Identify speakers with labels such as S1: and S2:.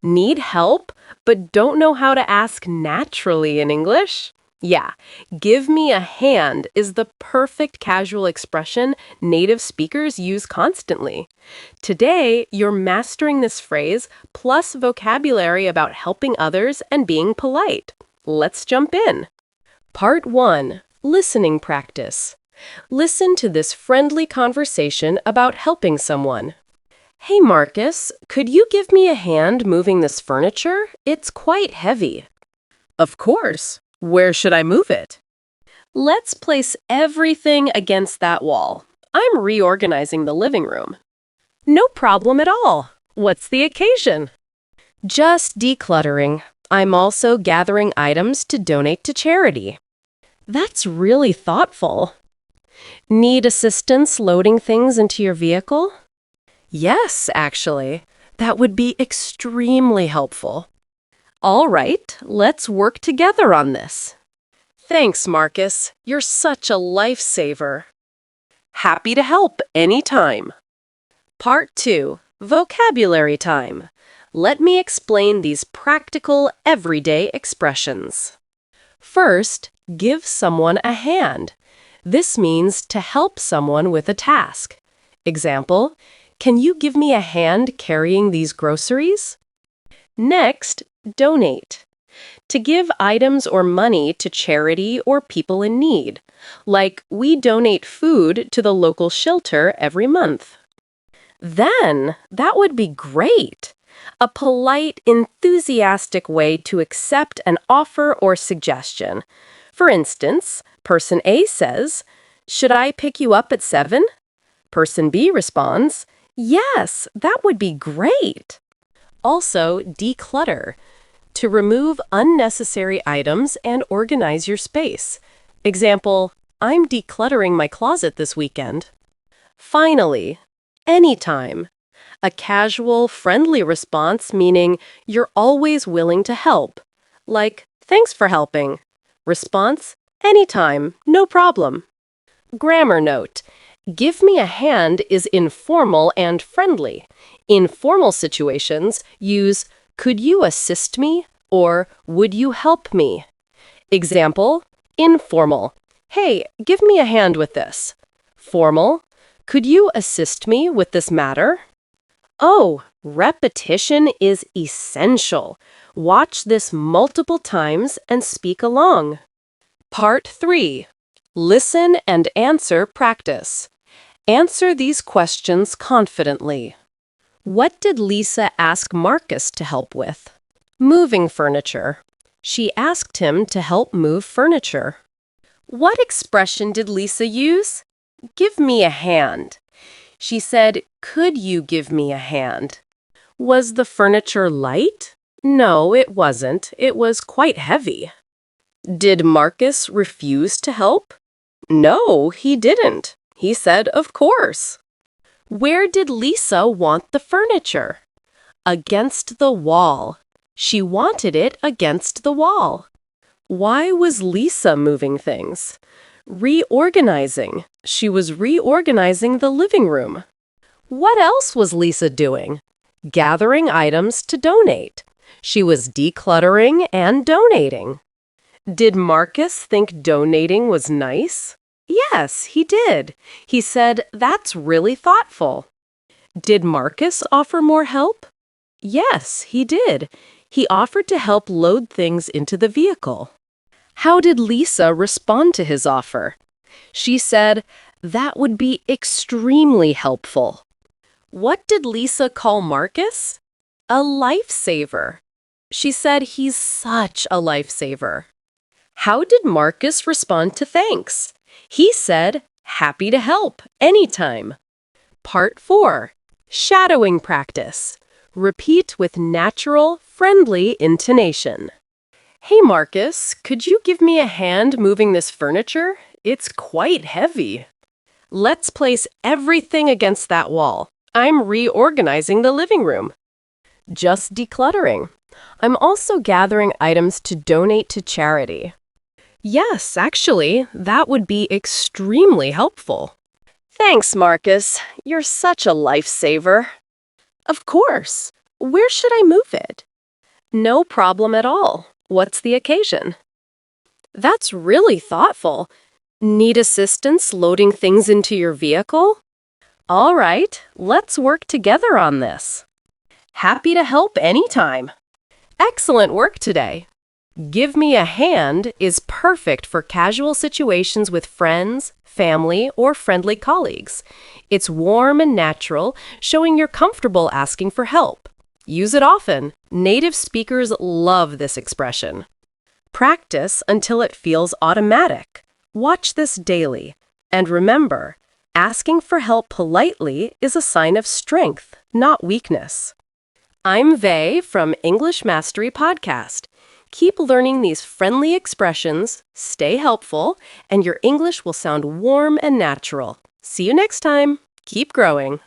S1: Need help, but don't know how to ask naturally in English? Yeah, give me a hand is the perfect casual expression native speakers use constantly. Today, you're mastering this phrase plus vocabulary about helping others and being polite. Let's jump in. Part 1. Listening practice. Listen to this friendly conversation about helping someone. Hey Marcus, could you give me a hand moving this furniture? It's quite heavy. Of course. Where should I move it? Let's place everything against that wall. I'm reorganizing the living room. No problem at all. What's the occasion? Just decluttering. I'm also gathering items to donate to charity. That's really thoughtful. Need assistance loading things into your vehicle? Yes, actually. That would be extremely helpful. All right, let's work together on this. Thanks, Marcus. You're such a lifesaver. Happy to help anytime. Part 2. Vocabulary time. Let me explain these practical, everyday expressions. First, give someone a hand. This means to help someone with a task. Example, can you give me a hand carrying these groceries? Next, donate. To give items or money to charity or people in need. Like, we donate food to the local shelter every month. Then, that would be great. A polite, enthusiastic way to accept an offer or suggestion. For instance, person A says, "Should I pick you up at 7?" Person B responds, "Yes, that would be great." Also, declutter. To remove unnecessary items and organize your space. Example, I'm decluttering my closet this weekend. Finally, anytime. A casual, friendly response meaning you're always willing to help. Like, thanks for helping. Response, anytime, no problem. Grammar note. Give me a hand is informal and friendly. In formal situations, use could you assist me or would you help me? Example, informal. Hey, give me a hand with this. Formal, could you assist me with this matter? Oh, repetition is essential. Watch this multiple times and speak along. Part 3. Listen and answer practice. Answer these questions confidently. What did Lisa ask Marcus to help with? Moving furniture. She asked him to help move furniture. What expression did Lisa use? Give me a hand. She said, could you give me a hand? Was the furniture light? No, it wasn't. It was quite heavy. Did Marcus refuse to help? No, he didn't. He said, of course. Where did Lisa want the furniture? Against the wall. She wanted it against the wall. Why was Lisa moving things? Reorganizing. She was reorganizing the living room. What else was Lisa doing? Gathering items to donate. She was decluttering and donating. Did Marcus think donating was nice? Yes, he did. He said, that's really thoughtful. Did Marcus offer more help? Yes, he did. He offered to help load things into the vehicle. How did Lisa respond to his offer? She said, that would be extremely helpful. What did Lisa call Marcus? A lifesaver. She said he's such a lifesaver. How did Marcus respond to thanks? He said, happy to help, anytime. Part 4. Shadowing practice. Repeat with natural, friendly intonation. Hey Marcus, could you give me a hand moving this furniture? It's quite heavy. Let's place everything against that wall. I'm reorganizing the living room. Just decluttering. I'm also gathering items to donate to charity. Yes, actually, that would be extremely helpful. Thanks, Marcus. You're such a lifesaver. Of course. Where should I move it? No problem at all. What's the occasion? That's really thoughtful. Need assistance loading things into your vehicle? All right, let's work together on this. Happy to help anytime. Excellent work today. Give me a hand is perfect for casual situations with friends, family, or friendly colleagues. It's warm and natural, showing you're comfortable asking for help. Use it often. Native speakers love this expression. Practice until it feels automatic. Watch this daily. And remember, asking for help politely is a sign of strength, not weakness. I'm Vey from English Mastery Podcast. Keep learning these friendly expressions, stay helpful, and your English will sound warm and natural. See you next time. Keep growing.